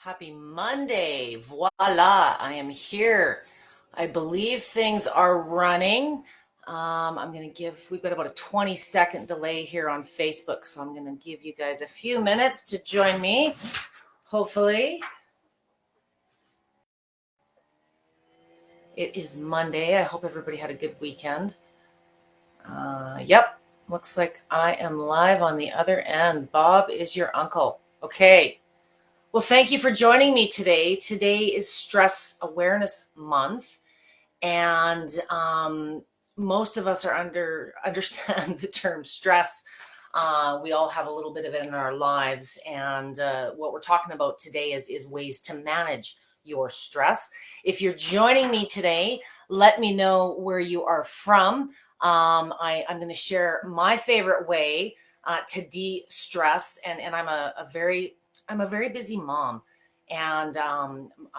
Happy Monday. Voila, I am here. I believe things are running. We've got about a 20-second delay here on Facebook, so I'm going to give you guys a few minutes to join me. Hopefully, it is Monday. I hope everybody had a good weekend. Yep, looks like I am live on the other end. Bob is your uncle. Okay. Well, thank you for joining me today. Today is Stress Awareness Month, and most of us understand the term stress. We all have a little bit of it in our lives, and what we're talking about today is ways to manage your stress. If you're joining me today, let me know where you are from. I'm going to share my favorite way to de-stress, and I'm a very busy mom, and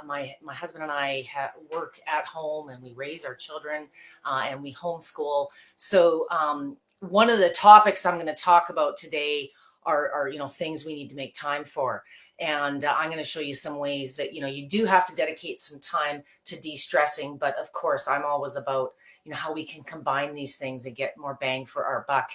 my husband and I work at home, and we raise our children, and we homeschool. So one of the topics I'm going to talk about today are things we need to make time for, and I'm going to show you some ways that you do have to dedicate some time to de-stressing. But of course, I'm always about how we can combine these things and get more bang for our buck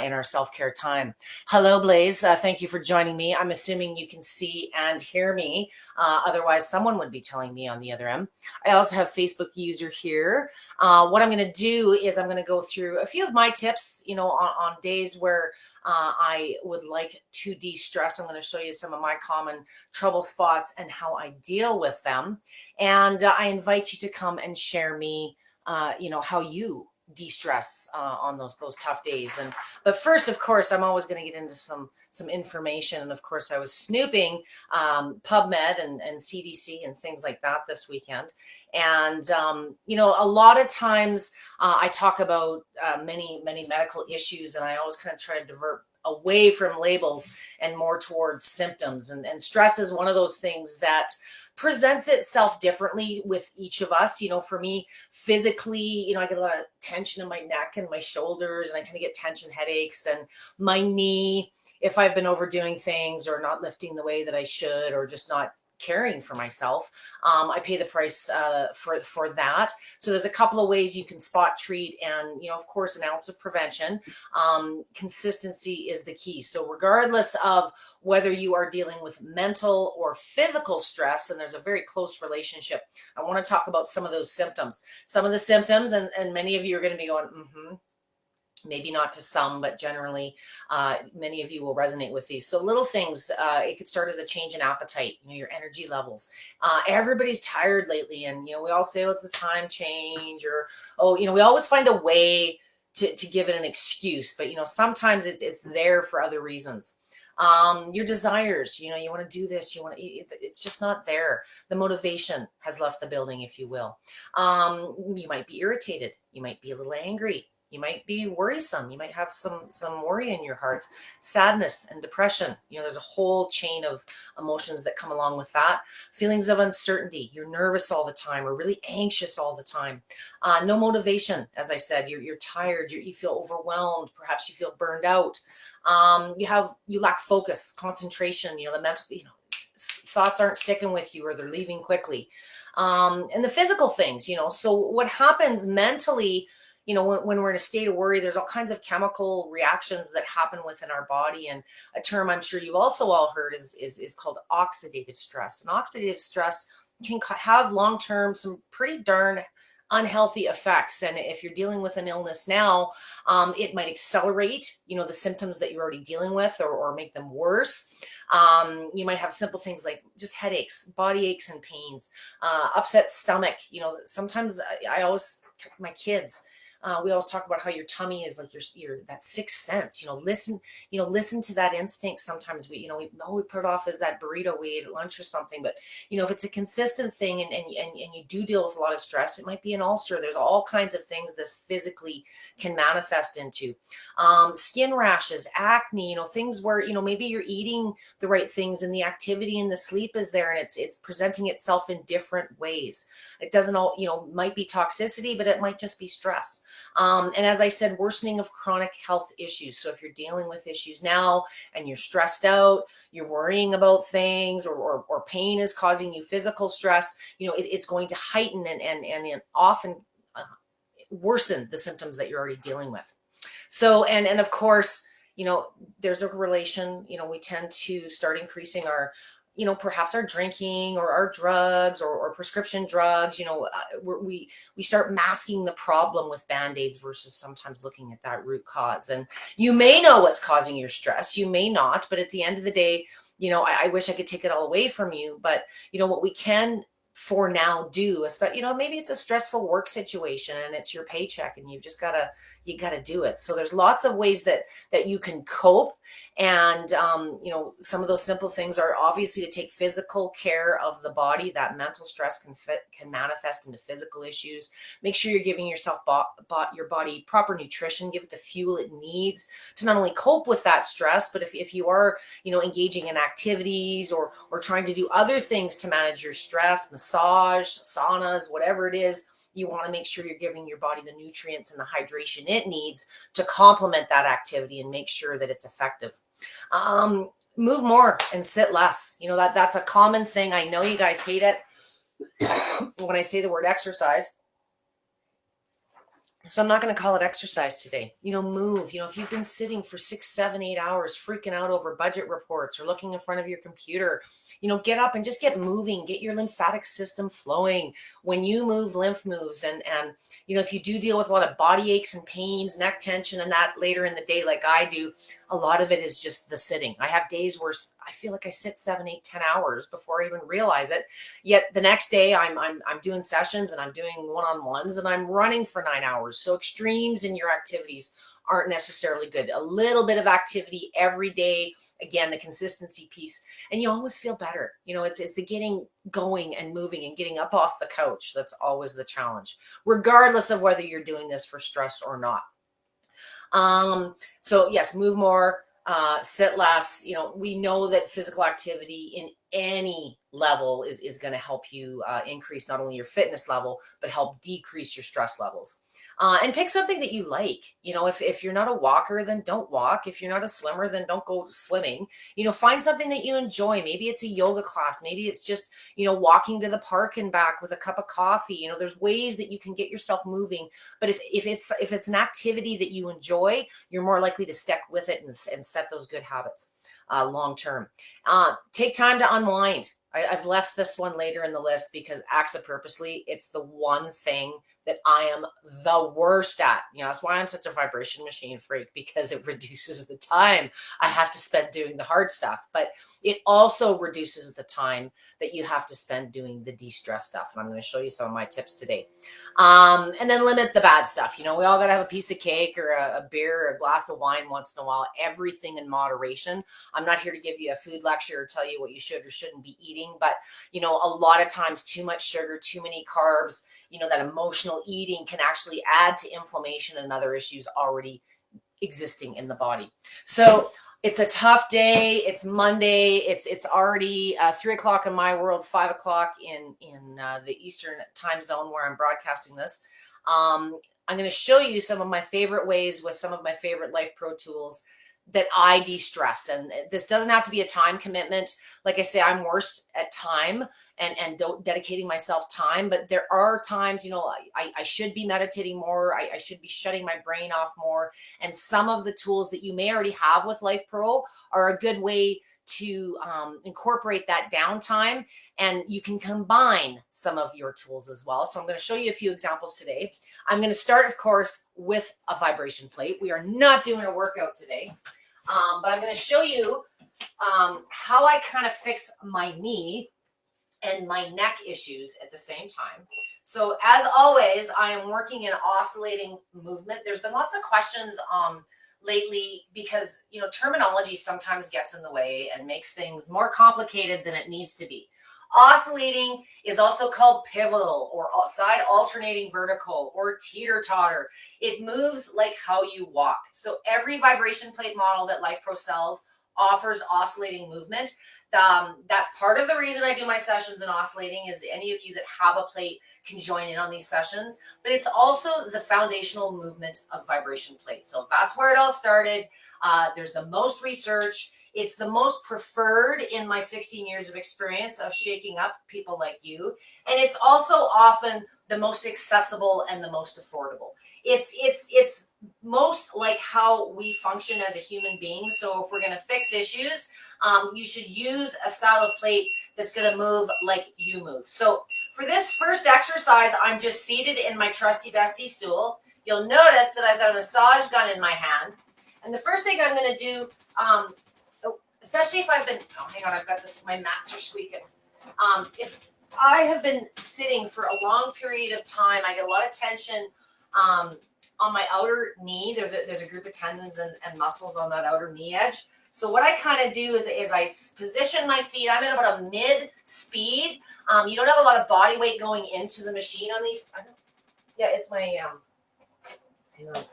in our self-care time. Hello, Blaze. Thank you for joining me. I'm assuming you can see and hear me. Otherwise, someone would be telling me on the other end. I also have Facebook user here. What I'm going to do is I'm going to go through a few of my tips, on days where I would like to de-stress. I'm going to show you some of my common trouble spots and how I deal with them. And I invite you to come and share me how you de-stress on those tough days. But first, of course, I'm always going to get into some information. And of course, I was snooping PubMed and CDC and things like that this weekend. And a lot of times I talk about many medical issues, and I always kind of try to divert away from labels and more towards symptoms. And stress is one of those things that presents itself differently with each of us. For me, physically, I get a lot of tension in my neck and my shoulders, and I tend to get tension headaches, and my knee, if I've been overdoing things or not lifting the way that I should, or just not caring for myself, I pay the price for that. So there's a couple of ways you can spot treat, and of course, an ounce of prevention. Consistency is the key. So regardless of whether you are dealing with mental or physical stress, and there's a very close relationship, I want to talk about some of those symptoms. Some of the symptoms, and many of you are going to be going, maybe not to some, but generally, many of you will resonate with these. So little things, it could start as a change in appetite, your energy levels. Everybody's tired lately, and, we all say, oh, it's the time change, or, we always find a way to give it an excuse, but, sometimes it's there for other reasons. Your desires, you want to do this, it's just not there. The motivation has left the building, if you will. You might be irritated. You might be a little angry. You might be worrisome. You might have some worry in your heart, sadness and depression. There's a whole chain of emotions that come along with that. Feelings of uncertainty. You're nervous all the time, or really anxious all the time. No motivation. As I said, you're tired. You feel overwhelmed. Perhaps you feel burned out. You lack focus, concentration. The mental, thoughts aren't sticking with you, or they're leaving quickly. And the physical things, so what happens mentally, when we're in a state of worry, there's all kinds of chemical reactions that happen within our body. And a term I'm sure you've also all heard is called oxidative stress. And oxidative stress can have long-term, some pretty darn unhealthy effects. And if you're dealing with an illness now, it might accelerate, the symptoms that you're already dealing with, or make them worse. You might have simple things like just headaches, body aches and pains, upset stomach. Sometimes I always, my kids, we always talk about how your tummy is like your that sixth sense. Listen to that instinct. Sometimes we put it off as that burrito we ate at lunch or something. But if it's a consistent thing, and you do deal with a lot of stress, it might be an ulcer. There's all kinds of things this physically can manifest into. Skin rashes, acne. Things where maybe you're eating the right things, and the activity and the sleep is there, and it's presenting itself in different ways. It doesn't all might be toxicity, but it might just be stress. And as I said, worsening of chronic health issues. So if you're dealing with issues now and you're stressed out, you're worrying about things, or pain is causing you physical stress, it's going to heighten and often uh, worsen the symptoms that you're already dealing with. So, and of course, there's a relation. We tend to start increasing our, perhaps our drinking or our drugs, or prescription drugs. We start masking the problem with band-aids versus sometimes looking at that root cause. And you may know what's causing your stress, you may not, but at the end of the day, I wish I could take it all away from you. But what we can for now do, especially, maybe it's a stressful work situation and it's your paycheck and you gotta do it. So there's lots of ways that you can cope. And some of those simple things are obviously to take physical care of the body. That mental stress can manifest into physical issues. Make sure you're giving yourself your body proper nutrition. Give it the fuel it needs to not only cope with that stress, but if you are engaging in activities or trying to do other things to manage your stress, massage, saunas, whatever it is, you want to make sure you're giving your body the nutrients and the hydration it needs to complement that activity and make sure that it's effective. Move more and sit less. That's a common thing. I know you guys hate it when I say the word exercise. So I'm not going to call it exercise today. Move. If you've been sitting for 6, 7, 8 hours freaking out over budget reports or looking in front of your computer, get up and just get moving, get your lymphatic system flowing. When you move, lymph moves. And if you do deal with a lot of body aches and pains, neck tension, and that later in the day, like I do, a lot of it is just the sitting. I have days where I feel like I sit 7, 8, 10 hours before I even realize it. Yet the next day I'm doing sessions and I'm doing one-on-ones and I'm running for 9 hours. So extremes in your activities aren't necessarily good. A little bit of activity every day. Again, the consistency piece, and you always feel better. It's the getting going and moving and getting up off the couch. That's always the challenge, regardless of whether you're doing this for stress or not. So yes, move more, sit less. We know that physical activity in any level is going to help you increase not only your fitness level, but help decrease your stress levels. And pick something that you like. If you're not a walker, then don't walk. If you're not a swimmer, then don't go swimming. Find something that you enjoy. Maybe it's a yoga class. Maybe it's just, walking to the park and back with a cup of coffee. There's ways that you can get yourself moving. But if it's an activity that you enjoy, you're more likely to stick with it and set those good habits long term. Take time to unwind. I've left this one later in the list because acts of purposely, it's the one thing that I am the worst at. That's why I'm such a vibration machine freak, because it reduces the time I have to spend doing the hard stuff, but it also reduces the time that you have to spend doing the de-stress stuff. And I'm going to show you some of my tips today. And then limit the bad stuff. We all got to have a piece of cake or a beer or a glass of wine once in a while, everything in moderation. I'm not here to give you a food lecture or tell you what you should or shouldn't be eating, but a lot of times too much sugar, too many carbs, that emotional eating can actually add to inflammation and other issues already existing in the body. So it's a tough day. It's Monday. It's already 3 o'clock in my world, 5 o'clock in the Eastern time zone where I'm broadcasting this. I'm going to show you some of my favorite ways with some of my favorite Life Pro tools that I de-stress. And this doesn't have to be a time commitment. Like I say, I'm worst at time and dedicating myself time, but there are times, I should be meditating more. I should be shutting my brain off more. And some of the tools that you may already have with Life Pro are a good way to incorporate that downtime, and you can combine some of your tools as well. So I'm going to show you a few examples today. I'm going to start, of course, with a vibration plate. We are not doing a workout today, but I'm going to show you how I kind of fix my knee and my neck issues at the same time. So as always, I am working in oscillating movement. There's been lots of questions lately because, terminology sometimes gets in the way and makes things more complicated than it needs to be. Oscillating is also called pivotal or side alternating vertical or teeter-totter. It moves like how you walk. So every vibration plate model that Life Pro sells offers oscillating movement. That's part of the reason I do my sessions in oscillating, is any of you that have a plate can join in on these sessions, but it's also the foundational movement of vibration plates. So that's where it all started. There's the most research. It's the most preferred in my 16 years of experience of shaking up people like you. And it's also often the most accessible and the most affordable. It's most like how we function as a human being. So if we're going to fix issues, you should use a style of plate that's going to move like you move. So for this first exercise, I'm just seated in my trusty dusty stool. You'll notice that I've got a massage gun in my hand. And the first thing I'm going to do, especially if I've been, oh, hang on, I've got this, my mats are squeaking. If I have been sitting for a long period of time, I get a lot of tension on my outer knee. There's a group of tendons and muscles on that outer knee edge. So what I kind of do is I position my feet. I'm at about a mid speed. You don't have a lot of body weight going into the machine on these. Yeah, it's my, hang on,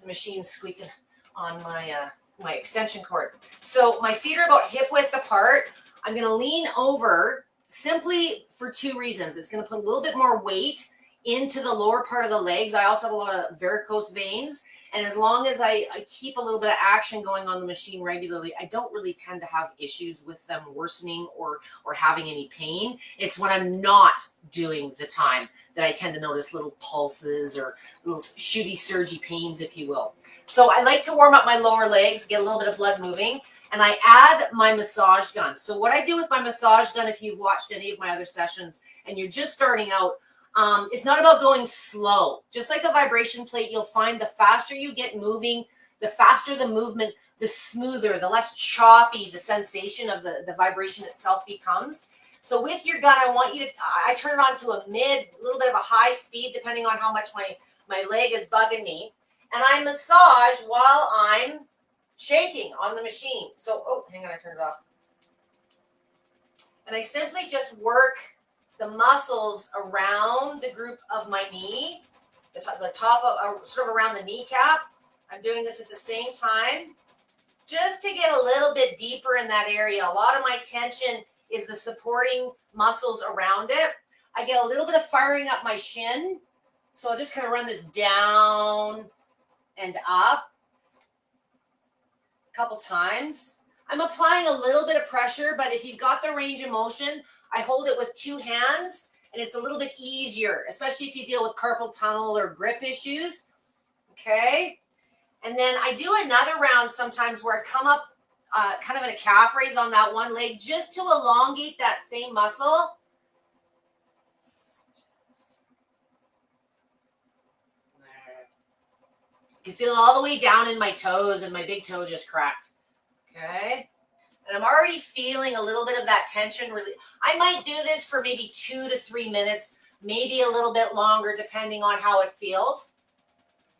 the machine's squeaking on my extension cord. So my feet are about hip width apart. I'm going to lean over simply for two reasons. It's going to put a little bit more weight into the lower part of the legs. I also have a lot of varicose veins. And as long as I keep a little bit of action going on the machine regularly, I don't really tend to have issues with them worsening or having any pain. It's when I'm not doing the time that I tend to notice little pulses or little shooty, surgy pains, if you will. So I like to warm up my lower legs, get a little bit of blood moving, and I add my massage gun. So what I do with my massage gun, if you've watched any of my other sessions and you're just starting out, it's not about going slow. Just like a vibration plate, you'll find the faster you get moving, the faster the movement, the smoother, the less choppy the sensation of the vibration itself becomes. So with your gun, I want you to, I turn it on to a mid, a little bit of a high speed, depending on how much my leg is bugging me. And I massage while I'm shaking on the machine. So, oh, hang on, I turned it off. And I simply just work the muscles around the group of my knee, the top of, sort of around the kneecap. I'm doing this at the same time, just to get a little bit deeper in that area. A lot of my tension is the supporting muscles around it. I get a little bit of firing up my shin. So I'll just kind of run this down and up a couple times. I'm applying a little bit of pressure, but if you've got the range of motion, I hold it with two hands, and it's a little bit easier, especially if you deal with carpal tunnel or grip issues. Okay. And then I do another round sometimes where I come up kind of in a calf raise on that one leg just to elongate that same muscle. You can feel it all the way down in my toes, and my big toe just cracked. Okay. And I'm already feeling a little bit of that tension. Really, I might do this for maybe 2 to 3 minutes, maybe a little bit longer, depending on how it feels.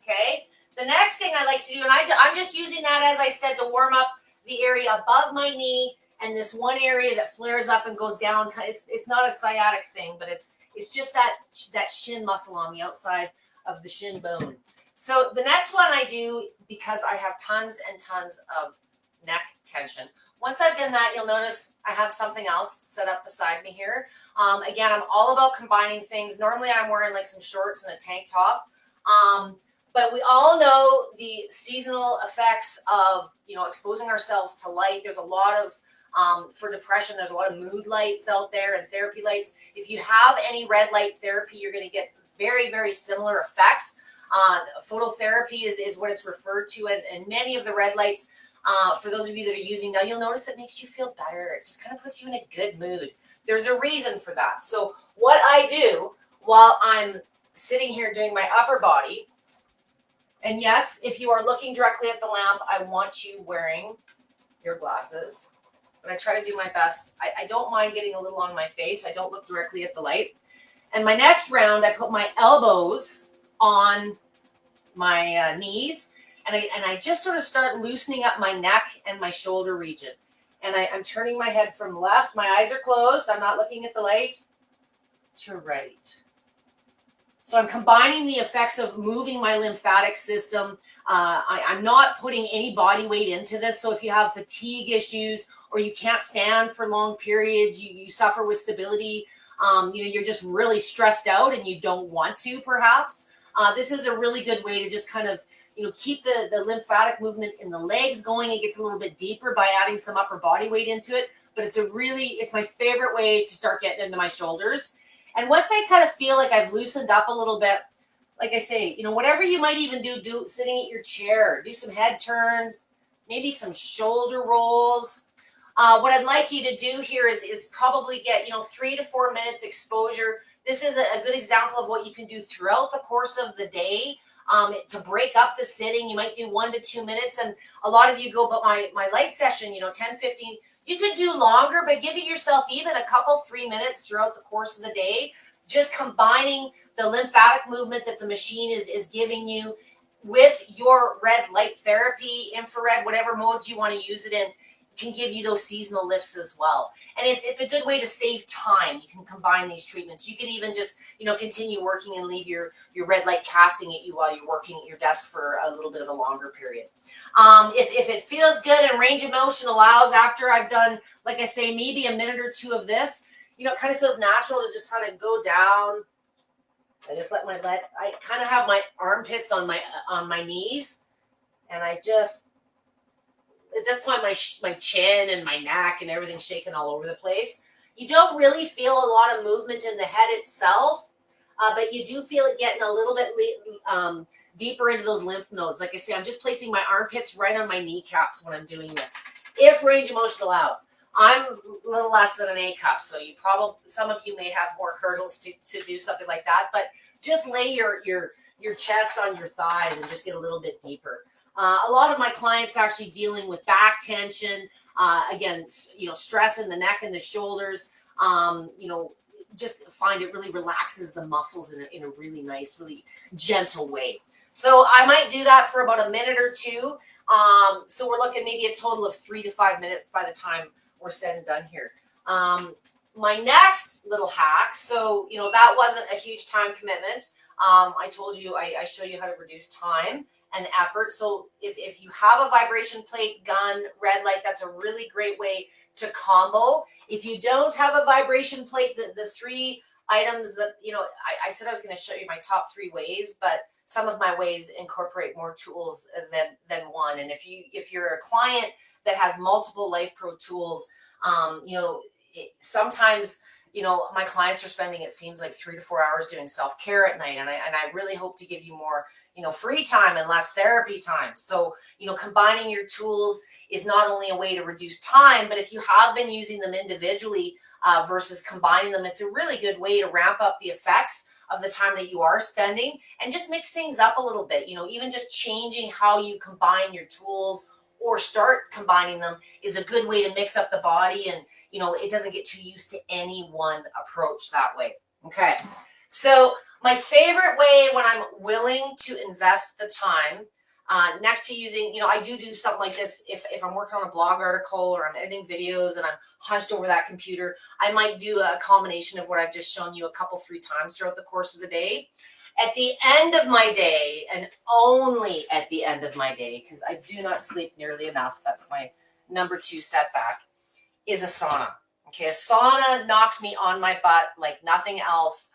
Okay. The next thing I like to do, and I'm just using that, as I said, to warm up the area above my knee and this one area that flares up and goes down. It's not a sciatic thing, but it's just that shin muscle on the outside of the shin bone. So the next one I do, because I have tons and tons of neck tension. Once I've done that, you'll notice I have something else set up beside me here. Again, I'm all about combining things. Normally I'm wearing like some shorts and a tank top. But we all know the seasonal effects of, exposing ourselves to light. There's a lot of, for depression, there's a lot of mood lights out there and therapy lights. If you have any red light therapy, you're going to get very, very similar effects. Phototherapy is what it's referred to. And many of the red lights, for those of you that are using now, you'll notice it makes you feel better. It just kind of puts you in a good mood. There's a reason for that. So what I do while I'm sitting here doing my upper body, and yes, if you are looking directly at the lamp, I want you wearing your glasses, but I try to do my best. I don't mind getting a little on my face. I don't look directly at the light. And my next round, I put my elbows on my knees, and I just sort of start loosening up my neck and my shoulder region. And I'm turning my head from left. My eyes are closed. I'm not looking at the light. To right. So I'm combining the effects of moving my lymphatic system, I'm not putting any body weight into this. So if you have fatigue issues or you can't stand for long periods, you suffer with stability, you're just really stressed out and you don't want to, perhaps. This is a really good way to just kind of, keep the lymphatic movement in the legs going. It gets a little bit deeper by adding some upper body weight into it. But it's my favorite way to start getting into my shoulders. And once I kind of feel like I've loosened up a little bit, like I say, whatever you might even do sitting at your chair, do some head turns, maybe some shoulder rolls. What I'd like you to do here is probably get, 3 to 4 minutes exposure. This is a good example of what you can do throughout the course of the day to break up the sitting. You might do 1 to 2 minutes. And a lot of you go, but my light session, 10, 15, you could do longer, but give yourself even a couple, 3 minutes throughout the course of the day, just combining the lymphatic movement that the machine is giving you with your red light therapy, infrared, whatever modes you want to use it in, can give you those seasonal lifts as well. And it's a good way to save time. You can combine these treatments. You can even just, continue working and leave your red light casting at you while you're working at your desk for a little bit of a longer period. If it feels good and range of motion allows, after I've done, like I say, maybe a minute or two of this, it kind of feels natural to just kind of go down. I just I kind of have my armpits on my knees, and I just, at this point, my chin and my neck and everything's shaking all over the place. You don't really feel a lot of movement in the head itself, but you do feel it getting a little bit deeper into those lymph nodes. Like I say, I'm just placing my armpits right on my kneecaps when I'm doing this, if range of motion allows. I'm a little less than an A cup, so some of you may have more hurdles to do something like that, but just lay your chest on your thighs and just get a little bit deeper. A lot of my clients actually dealing with back tension, again, stress in the neck and the shoulders, just find it really relaxes the muscles in a really nice, really gentle way. So I might do that for about a minute or two. So we're looking maybe a total of 3 to 5 minutes by the time we're said and done here. My next little hack, so, that wasn't a huge time commitment. I told you, I show you how to reduce time and effort. So if you have a vibration plate, gun, red light, that's a really great way to combo. If you don't have a vibration plate, the 3 items that, I said I was going to show you my top 3 ways, but some of my ways incorporate more tools than one. And if you're a client that has multiple Life Pro tools, sometimes, my clients are spending, it seems like 3 to 4 hours doing self-care at night. And I really hope to give you more, free time and less therapy time. So, combining your tools is not only a way to reduce time, but if you have been using them individually versus combining them, it's a really good way to ramp up the effects of the time that you are spending and just mix things up a little bit. Even just changing how you combine your tools or start combining them is a good way to mix up the body, and it doesn't get too used to any one approach that way. Okay, so my favorite way when I'm willing to invest the time, next to using, I do something like this if I'm working on a blog article or I'm editing videos and I'm hunched over that computer, I might do a combination of what I've just shown you a couple, 3 times throughout the course of the day. At the end of my day, and only at the end of my day, because I do not sleep nearly enough, that's my number 2 setback, is a sauna. Okay, a sauna knocks me on my butt like nothing else.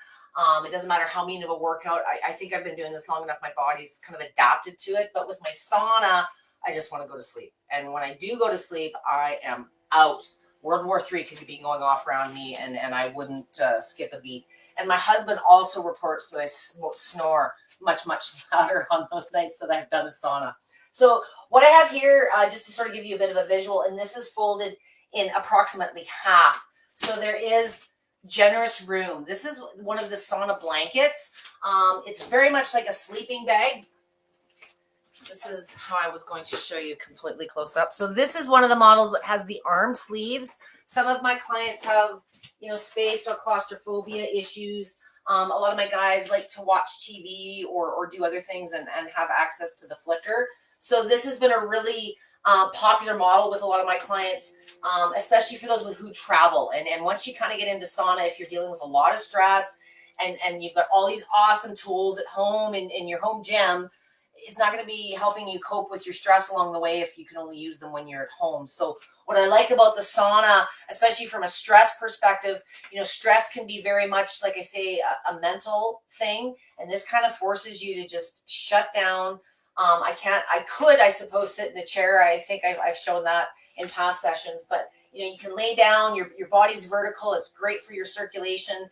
It doesn't matter how mean of a workout. I think I've been doing this long enough. My body's kind of adapted to it. But with my sauna, I just want to go to sleep. And when I do go to sleep, I am out. World War III could be going off around me, and I wouldn't skip a beat. And my husband also reports that I snore much, much louder on those nights that I've done a sauna. So what I have here, just to sort of give you a bit of a visual, and this is folded in approximately half. So there is generous room. This is one of the sauna blankets. It's very much like a sleeping bag. This is how I was going to show you completely close up. So this is one of the models that has the arm sleeves. Some of my clients have, space or claustrophobia issues. A lot of my guys like to watch TV or do other things and have access to the flicker. So this has been a really popular model with a lot of my clients, especially for those who travel. And once you kind of get into sauna, if you're dealing with a lot of stress and you've got all these awesome tools at home in your home gym, it's not going to be helping you cope with your stress along the way if you can only use them when you're at home. So what I like about the sauna, especially from a stress perspective, stress can be very much, like I say, a mental thing. And this kind of forces you to just shut down. I suppose, sit in a chair. I think I've shown that in past sessions, but you can lay down, your body's vertical. It's great for your circulation,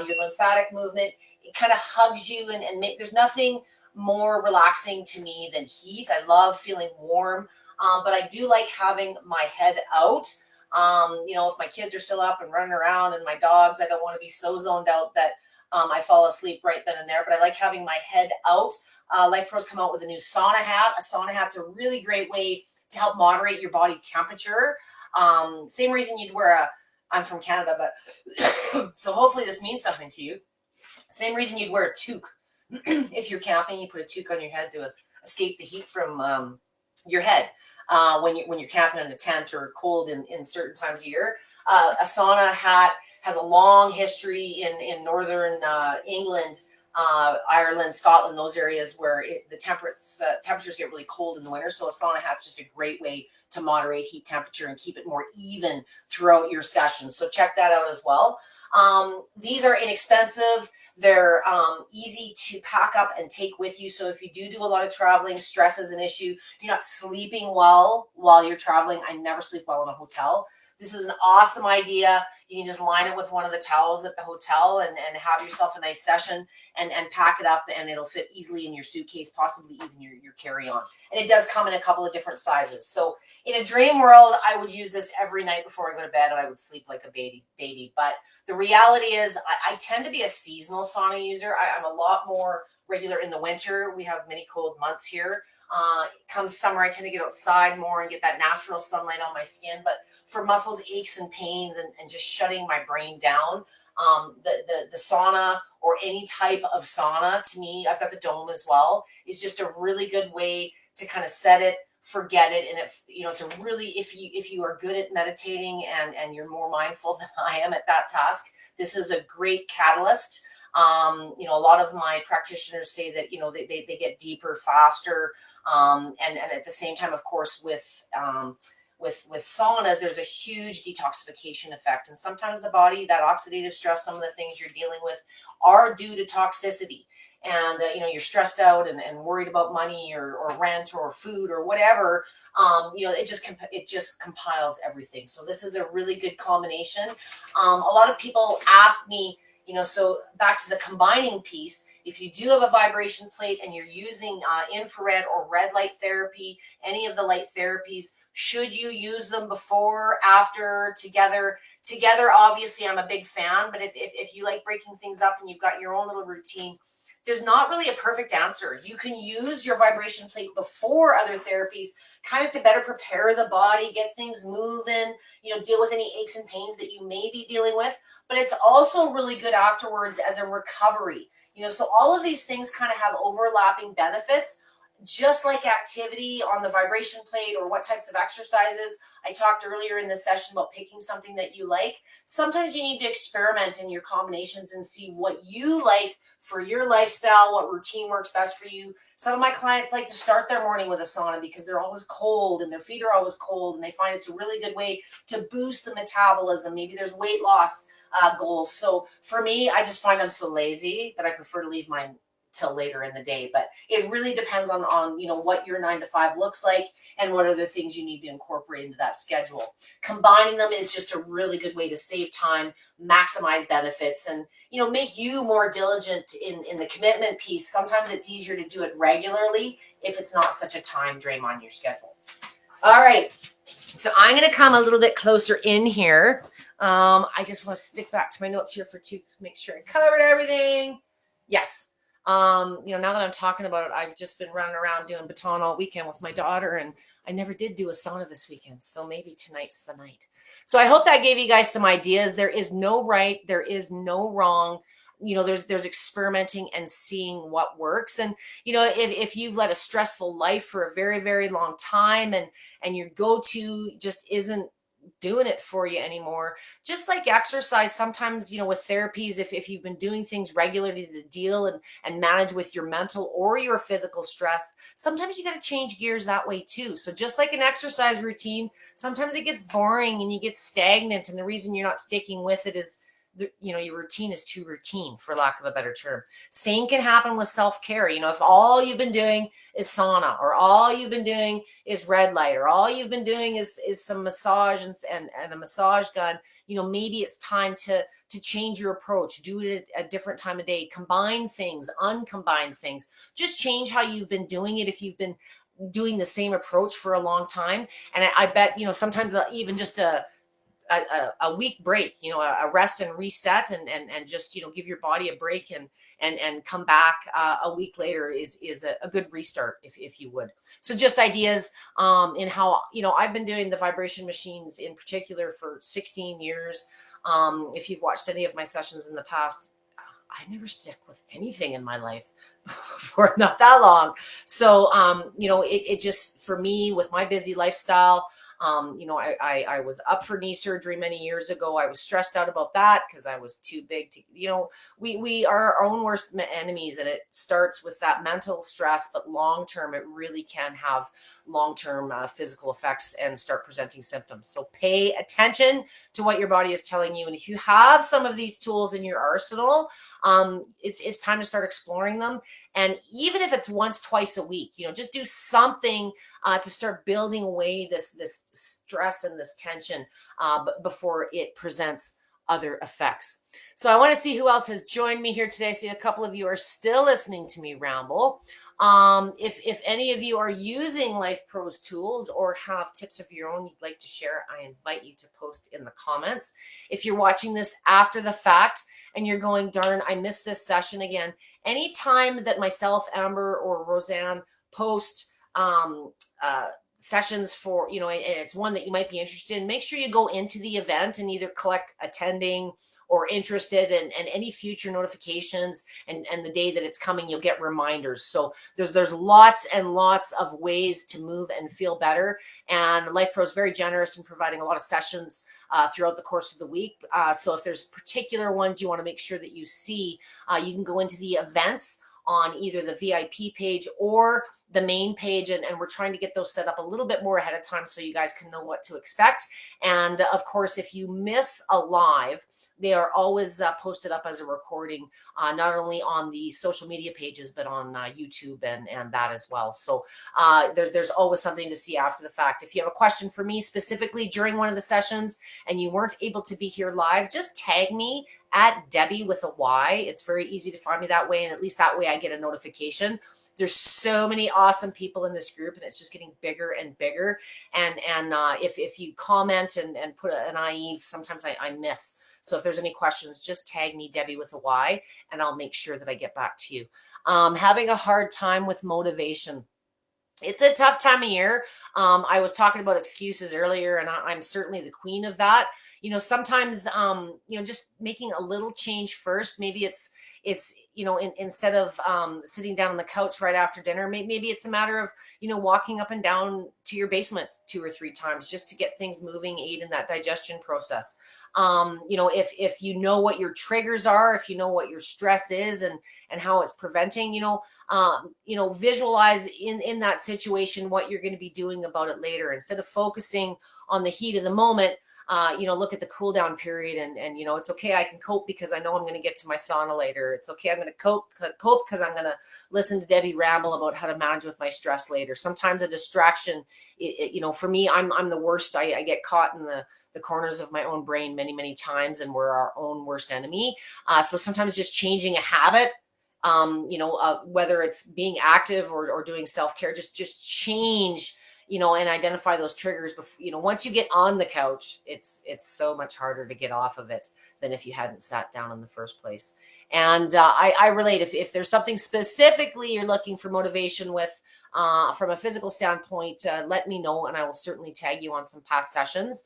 your lymphatic movement. It kind of hugs you there's nothing more relaxing to me than heat. I love feeling warm, but I do like having my head out. If my kids are still up and running around and my dogs, I don't want to be so zoned out that I fall asleep right then and there, but I like having my head out. Life Pro's come out with a new sauna hat. A sauna hat's a really great way to help moderate your body temperature. Same reason you'd wear I'm from Canada, but so hopefully this means something to you. Same reason you'd wear a toque. If you're camping, you put a toque on your head to escape the heat from your head when you're camping in a tent or cold in certain times of year. A sauna hat has a long history in northern England, Ireland, Scotland, those areas where the temperatures get really cold in the winter. So a sauna hat's just a great way to moderate heat temperature and keep it more even throughout your session. So check that out as well. These are inexpensive. They're easy to pack up and take with you. So if you do a lot of traveling, stress is an issue. You're not sleeping well while you're traveling. I never sleep well in a hotel. This is an awesome idea. You can just line it with one of the towels at the hotel and have yourself a nice session and pack it up, and it'll fit easily in your suitcase, possibly even your carry-on. And it does come in a couple of different sizes. So in a dream world, I would use this every night before I go to bed, and I would sleep like a baby. But the reality is I tend to be a seasonal sauna user. I'm a lot more regular in the winter. We have many cold months here. Come summer, I tend to get outside more and get that natural sunlight on my skin. But for muscles, aches, and pains, and just shutting my brain down, the sauna or any type of sauna, to me, I've got the dome as well, is just a really good way to kind of set it, forget it. And it's a really, if you are good at meditating and you're more mindful than I am at that task, this is a great catalyst. A lot of my practitioners say that, they get deeper faster. And at the same time, of course, with saunas, there's a huge detoxification effect. And sometimes the body, that oxidative stress, some of the things you're dealing with are due to toxicity. And, you're stressed out and worried about money or rent or food or whatever. It just compiles everything. So this is a really good combination. A lot of people ask me, so back to the combining piece, if you do have a vibration plate and you're using infrared or red light therapy, any of the light therapies, should you use them before, after, together? Together, obviously, I'm a big fan, but if you like breaking things up and you've got your own little routine, there's not really a perfect answer. You can use your vibration plate before other therapies, kind of to better prepare the body, get things moving, deal with any aches and pains that you may be dealing with. But it's also really good afterwards as a recovery. So all of these things kind of have overlapping benefits, just like activity on the vibration plate or what types of exercises. I talked earlier in this session about picking something that you like. Sometimes you need to experiment in your combinations and see what you like for your lifestyle, what routine works best for you. Some of my clients like to start their morning with a sauna because they're always cold and their feet are always cold, and they find it's a really good way to boost the metabolism. Maybe there's weight loss goals. So for me, I just find I'm so lazy that I prefer to leave mine till later in the day. But it really depends on what your 9 to 5 looks like and what other things you need to incorporate into that schedule. Combining them is just a really good way to save time, maximize benefits, and make you more diligent in the commitment piece. Sometimes it's easier to do it regularly if it's not such a time drain on your schedule. All right, so I'm going to come a little bit closer in here. I just want to stick back to my notes here make sure I covered everything. Yes. Now that I'm talking about it, I've just been running around doing baton all weekend with my daughter, and I never did do a sauna this weekend. So maybe tonight's the night. So I hope that gave you guys some ideas. There is no right, there is no wrong. There's experimenting and seeing what works. And, if you've led a stressful life for a very, very long time and your go-to just isn't doing it for you anymore. Just like exercise, sometimes, with therapies, if you've been doing things regularly to deal and manage with your mental or your physical stress, sometimes you got to change gears that way too. So just like an exercise routine, sometimes it gets boring and you get stagnant. And the reason you're not sticking with it is, your routine is too routine, for lack of a better term. Same can happen with self-care. If all you've been doing is sauna, or all you've been doing is red light, or all you've been doing is some massage and a massage gun, maybe it's time to change your approach, do it at a different time of day, combine things, uncombine things, just change how you've been doing it if you've been doing the same approach for a long time. And I bet, sometimes even just a week break, a rest and reset, and just, give your body a break and come back a week later is a good restart, if you would. So just ideas in how, I've been doing the vibration machines in particular for 16 years. If you've watched any of my sessions in the past, I never stick with anything in my life for not that long. So, it just, for me, with my busy lifestyle, I was up for knee surgery many years ago. I was stressed out about that because I was too big to, we are our own worst enemies, and it starts with that mental stress, but long-term, it really can have long-term physical effects and start presenting symptoms. So pay attention to what your body is telling you. And if you have some of these tools in your arsenal, it's time to start exploring them. And even if it's once, twice a week, just do something to start building away this stress and this tension before it presents other effects. So I want to see who else has joined me here today. I see a couple of you are still listening to me ramble. If any of you are using Life Pros tools or have tips of your own you'd like to share, I invite you to post in the comments. If you're watching this after the fact and you're going, darn, I missed this session again, anytime that myself, Amber, or Roseanne post sessions for, and it's one that you might be interested in, make sure you go into the event and either click attending or interested, and any future notifications and the day that it's coming, you'll get reminders. So there's lots and lots of ways to move and feel better. And Life Pro is very generous in providing a lot of sessions throughout the course of the week. So if there's particular ones you want to make sure that you see, you can go into the events on either the VIP page or the main page. And we're trying to get those set up a little bit more ahead of time so you guys can know what to expect. And of course, if you miss a live, they are always posted up as a recording, not only on the social media pages, but on YouTube and that as well. So there's always something to see after the fact. If you have a question for me specifically during one of the sessions and you weren't able to be here live, just tag me at Debby with a Y. It's very easy to find me that way. And at least that way I get a notification. There's so many awesome people in this group, and it's just getting bigger and bigger. And if you comment and put an IE, sometimes I miss. So if there's any questions, just tag me Debby with a Y, and I'll make sure that I get back to you. Having a hard time with motivation. It's a tough time of year. I was talking about excuses earlier, and I'm certainly the queen of that. Sometimes, just making a little change first. Maybe it's instead of sitting down on the couch right after dinner, maybe it's a matter of, walking up and down to your basement 2 or 3 times just to get things moving, aid in that digestion process. If you know what your triggers are, if you know what your stress is and how it's preventing, visualize in that situation what you're going to be doing about it later. Instead of focusing on the heat of the moment, look at the cool down period and it's okay. I can cope because I know I'm going to get to my sauna later. It's okay. I'm going to cope because I'm going to listen to Debby ramble about how to manage with my stress later. Sometimes a distraction, for me, I'm the worst. I get caught in the corners of my own brain many, many times, and we're our own worst enemy. So sometimes just changing a habit, whether it's being active or doing self-care, just change, and identify those triggers. Before, once you get on the couch, it's so much harder to get off of it than if you hadn't sat down in the first place. And I relate. If there's something specifically you're looking for motivation with, from a physical standpoint, let me know, and I will certainly tag you on some past sessions.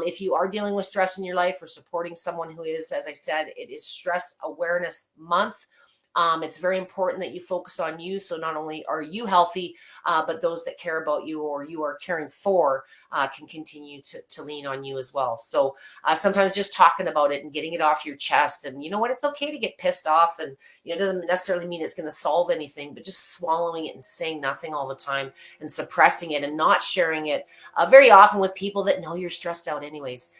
If you are dealing with stress in your life or supporting someone who is, as I said, it is Stress Awareness Month. It's very important that you focus on you. So not only are you healthy, but those that care about you or you are caring for can continue to lean on you as well. So sometimes just talking about it and getting it off your chest. And you know what? It's okay to get pissed off. And, it doesn't necessarily mean it's going to solve anything, but just swallowing it and saying nothing all the time and suppressing it and not sharing it very often with people that know you're stressed out anyways.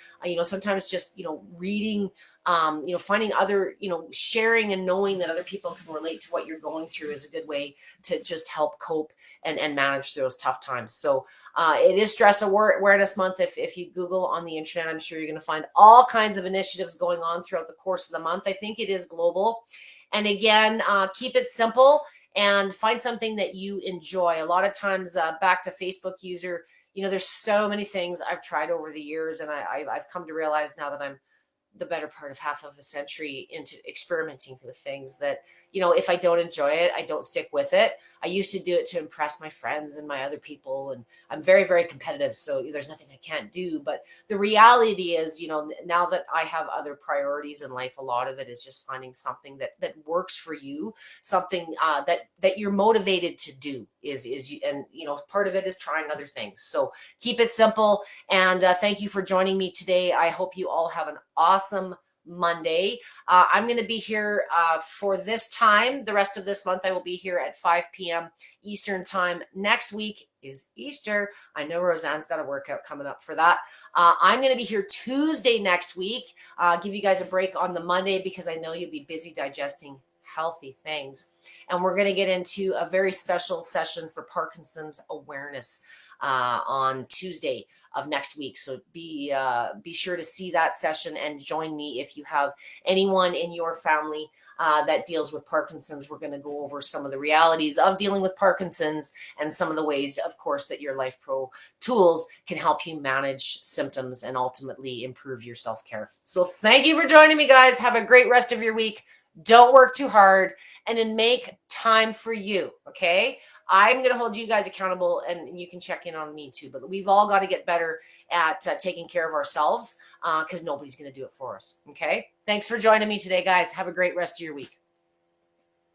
Sometimes just, reading, finding other, sharing and knowing that other people can relate to what you're going through is a good way to just help cope and manage through those tough times. So it is Stress Awareness Month. If you Google on the internet, I'm sure you're going to find all kinds of initiatives going on throughout the course of the month. I think it is global. And again, keep it simple and find something that you enjoy. A lot of times, back to Facebook user, there's so many things I've tried over the years, and I've come to realize now that I'm the better part of half of a century into experimenting with things that, if I don't enjoy it, I don't stick with it. I used to do it to impress my friends and my other people. And I'm very, very competitive. So there's nothing I can't do. But the reality is, now that I have other priorities in life, a lot of it is just finding something that works for you, something that you're motivated to do and part of it is trying other things. So keep it simple. And thank you for joining me today. I hope you all have an awesome Monday. I'm going to be here for this time. The rest of this month, I will be here at 5 p.m. Eastern time. Next week is Easter. I know Roseanne's got a workout coming up for that. I'm going to be here Tuesday next week. Give you guys a break on the Monday because I know you'll be busy digesting healthy things. And we're going to get into a very special session for Parkinson's awareness on Tuesday of next week. So be sure to see that session and join me if you have anyone in your family that deals with Parkinson's. We're going to go over some of the realities of dealing with Parkinson's and some of the ways, of course, that your Life Pro tools can help you manage symptoms and ultimately improve your self-care. So thank you for joining me, guys. Have a great rest of your week. Don't work too hard and then make time for you. Okay. I'm going to hold you guys accountable and you can check in on me too, but we've all got to get better at taking care of ourselves because nobody's going to do it for us. Okay. Thanks for joining me today, guys. Have a great rest of your week.